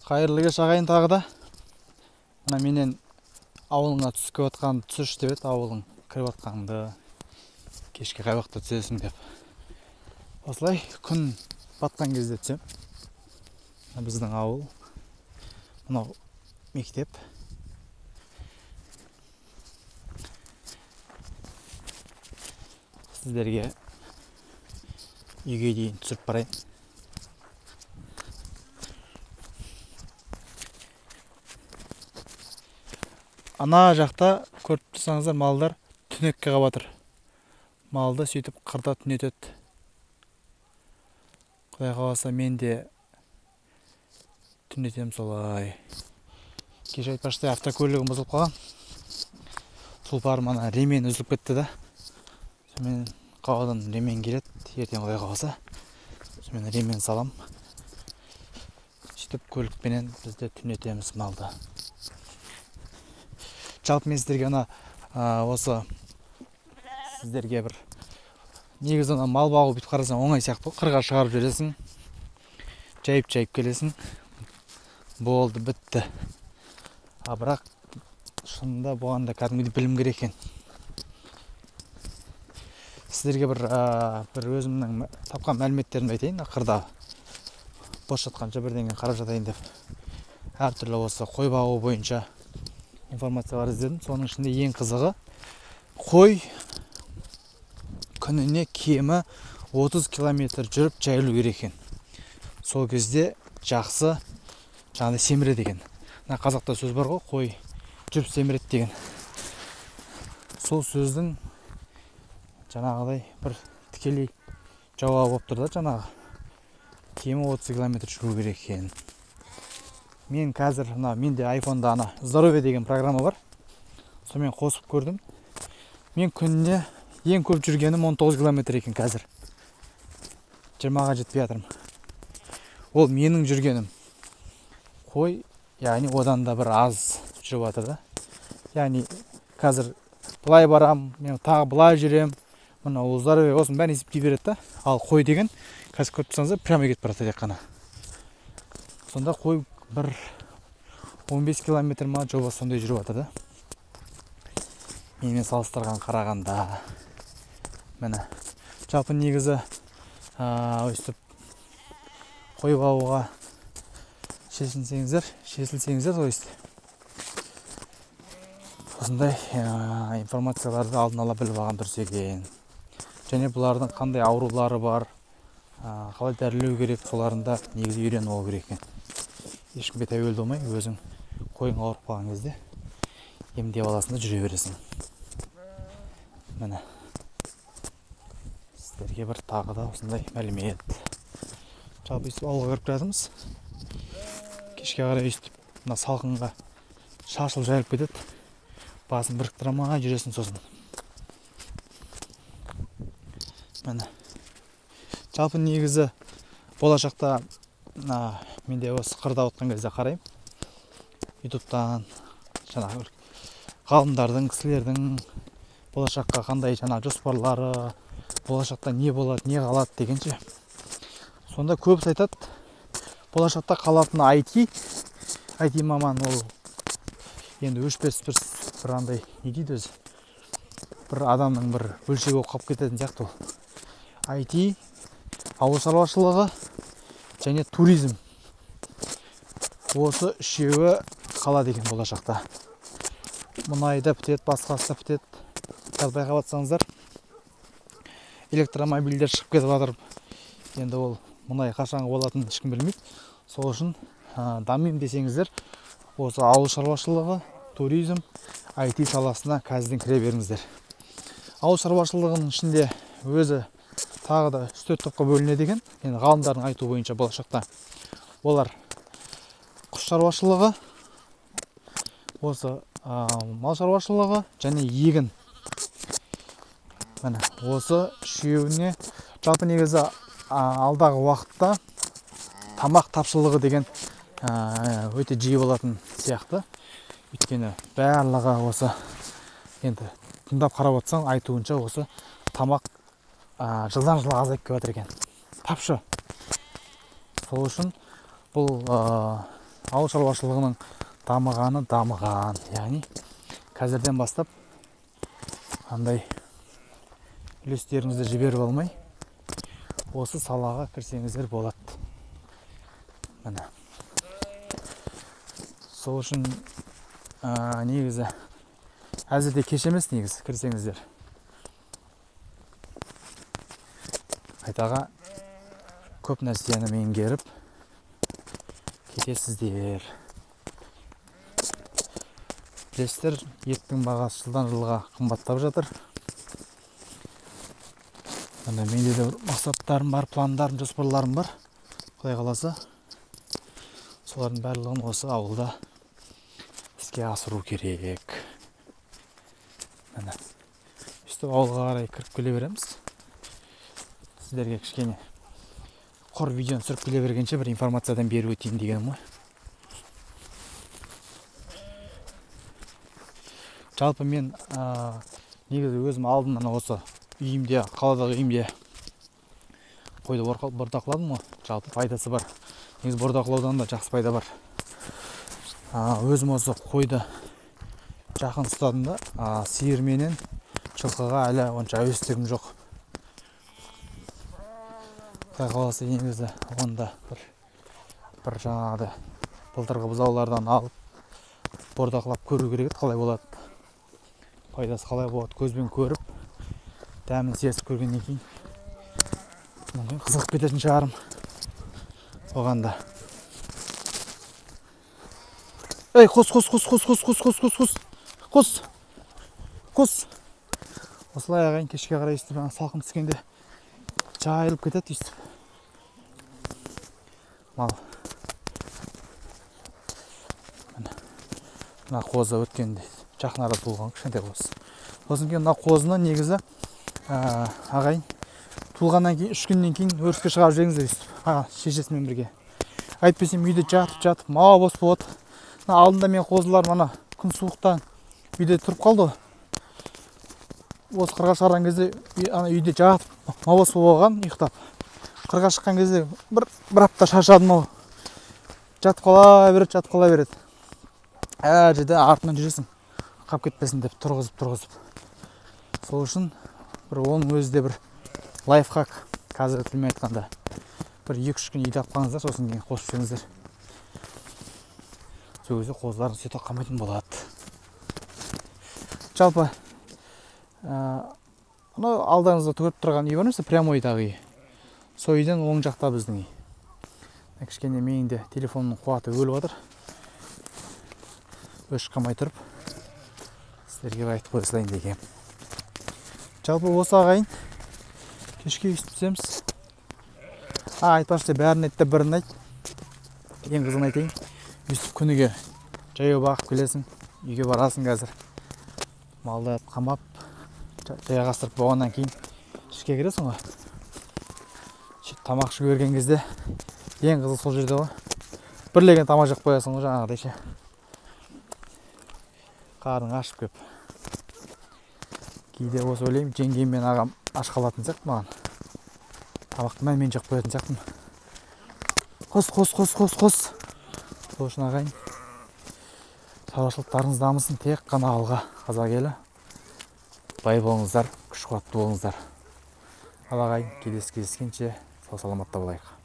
Қайырлы кеш ағайын тағы да. Мына менен ауылыңа түсіп жатқан түсіш деп еді, ауылың кіріп жатқанды кешке қай уақытта түсесің деп. Осылай күн батқан кезде түсем. Біздің ауыл, мынау мектеп. Сіздерге үйге дейін түсіріп барайын. Ана жақта көріп тұрсаңыздар, малдар түнекке қап жатыр. Малды сөйтіп қырда түнетеді. Құдай қаласа мен де түнетем солай. Кеше айтпақшы автокөлігім бұзылып қалған. Тұлпарым ана ремен үзіліп кетті да. Мен қаладан ремен келеді, ертең құдай қаласа. Мен ремен салам. Сөйтіп көлікпенен бізде түнетеміз малды. Жалпы мен сіздерге осы сіздерге бір негізі мал бағу бүйтіп қарасаң оңай сияқты. Қырға шығарып жүресің, жайып келесің, болды, бітті. Бірақ шынында бұғанда кәдімгідей білім керек екен. Сіздерге бір өзімнің тапқан мәліметтерімді айтайын. Қырда бос жатқанша бірдеңе қарап жатайын деп. Әртүрлі осы қой бағу бойынша информациялар іздедім. Соның ішінде ең қызығы, қой күніне кемі 30 километр жүріп жайылу керек екен. Сол кезде жақсы жаңағыдай семіреді екен. Қазақта сөз бар ғой, қой жүріп семіреді деген. Сол сөздің жаңағыдай бір тікелей жауабы болып тұр да, жаңағы кемі 30 километр жүру керек екен. Мен қазір менде айфонда здоровье деген программа бар. Сонымен қосып көрдім. Мен күніне ең көп жүргенім 19 километр екен қазір. 20-ға жетпей жатырмын. Ол менің жүргенім. Қой, яғни одан да бір аз жүріп жатыр да. Яғни қазір былай барам, мен тағы былай жүрем. Мына здоровье осының бәрін есептей береді да. Ал қой деген қазір көріп тұрсаңыздар, прямо кетіп барады тек қана. Сонда қой бір 15 километр ма жоба сондай жүріп жатыр да. Менімен салыстырған қарағанда. Міне, жалпы негізі өйстіп қой бағуға шешілсеңіздер, осындай информацияларды алдын ала біліп алған дұрыс екен. Және бұлардың қандай аурулары бар, қалай дәрілеу керек, соларында негізі үйреніп алу керек екен. Ешкімге тәуелді болмай, өзің қойың ауырып қалған кезде емдеп аласың да жүре бересің. Міне, сіздерге бір тағы да осындай мәлімет. Жалпы өйстіп ауылға кіріп жатырмыз. Кешке қарай өйстіп мына салқынға шашылып жайылып кетеді. Басын біріктіре алмай жүресің сосын. Міне, жалпы негізі болашақта менде осы қырда отқан кезде қараймын. Ютубтан жаңағы ғалымдардың, кісілердің болашаққа қандай жоспарлары, болашақта не болады, не қалады дегенше. Сонда көбісі айтады, болашақта қалатын IT маман ол енді өшпес бір андай не дейді өзі, бір адамның бір бөлшегі болып қалып кететін сияқты ол. IT, ауыл шаруашылығы және туризм. Осы үшеуі қалады екен болашақта. Мұнайда бітеді, басқасы бітеді. Қазір байқап жатсаңыздар, электромобильдер шығып кетіп жатыр. Енді ол мұнай қашанғы болатынын ешкім білмейді. Сол үшін дамимын десеңіздер, осы ауыл шаруашылығы, туризм, IT саласына қазірден кіре беріңіздер. Ауыл шаруашылығының ішінде өзі тағы да 3-4 топқа бөлінеді екен. Енді ғалымдардың айтуы бойынша болашақта олар құс шаруашылығы, осы мал шаруашылығы және егін. Міне, осы үшеуіне жалпы негізі алдағы уақытта тамақ тапшылығы деген өте жиі болатын сияқты. Өйткені барлығы осы енді тыңдап қарап отырсаң, айтуынша осы тамақ жылдан жылға азайып келіп жатыр екен. Тапшы. Сол үшін бұл ауыл шаруашылығының дамыған. Яғни қазірден бастап андай үлестеріңізді жіберіп алмай, осы салаға кірсеңіздер болады. Міне. Сол үшін негізі әзірде кеш емес, негізі кірсеңіздер. Қайтаға көп нәрсені меңгеріп кетесіздер. Білесіздер, еттің бағасы жылдан жылға қымбаттап жатыр. Менде де мақсаттарым бар, пландарым, жоспарларым бар. Құдай қаласа, солардың барлығын осы ауылда іске асыру керек. Міне, өстіп ауылға қарай кіріп келе береміз. Сіздерге кішкене құр видеоны түсіріп келе бергенше бір информациядан беріп өтейін дегенім ғой. Жалпы мен негізі өзім алдымнан осы үйімде, қаладағы үйімде қойды бордақыладым ғой. Жалпы пайдасы бар. Негізі бордақылаудан да жақсы пайда бар. Өзім осы қойды жақын ұстадым да, сиыр менен жылқыға әлі онша әуестігім жоқ. Құдай қаласа негізі онда бір жаңағыдай былтырғы бұзаулардан алып бордақылап көру керек еді, қалай болады. Пайдасы қалай болады, көзбен көріп, дәмін сезіп көргеннен кейін мүмкін қызығып кететін шығарым оған да. Ей, қос. Осылай ағайын кешке қарай өйстіп, салқын түскенде жайылып кетеді өйстіп. Мал. Мына қозы өткенде жақын арада туылған кішкентай қоз. Сосын кейін мына қозыны негізі ағайын туылғаннан кейін 3 күннен кейін өріске шығарып жіберіңіздер өйстіп. Шешесімен бірге. Айтпесем үйде жатып, мал бос болады. Алдында мен қозылар мана күн суықтан үйде тұрып қалды. Осы қырға шығарған кезде үйде жатып, мал бос болған, ұйықтап. Қырға шыққан кезде бір апта шаршадым ау. Жатып қала береді. Жерде артынан жүресің, қап кетпесін деп тұрғызып. Сол үшін оның өзі де бір лайфхак. Қазіргі тілмен айтқанда бір 2-3 күн үйде қалыңыздар, сосын кейін қосып жеңіздер. Сол кезде қозылардың сүті қалмайтын болады. Жалпы алдыңызда көріп тұрған үй бар емес, прямойдағы үй. Сол үйден оң жақта біздің үй. Кішкене менің де телефонның қуаты өліп жатыр. Өшіп қалмай тұрып, сіздерге айтып қоя салайын дегенім. Жалпы осы ағайын кешке өйстіп түсеміз. Айтпақшы, бәрін айтты, бірін айт. Ең қызығын айтайын. Өйстіп күніге жаяу бағып келесің, үйге барасың қазір. Малды қамап, жайғастырып болғаннан кейін ішке кіресің ғой. Тамақ ішіп берген кезде ең қызық сол жерде ғой. Бірлеген тамақ жеп қоясың ғой жаңағыдай. Қарның ашып кеп. Кейде осы ойлаймын, жеңгем мен ағам аш қалатын сияқты маған. Тамақты мен жеп қоятын сияқтымын. Қос. Сол үшін ағайын, шаруашылықтарыңыз дамысын, тек қана алға, қазақ елі. Бай болыңыздар, күш қуатты болыңыздар. Ал ағайын, келесі кездескенше сау саламатта болайық.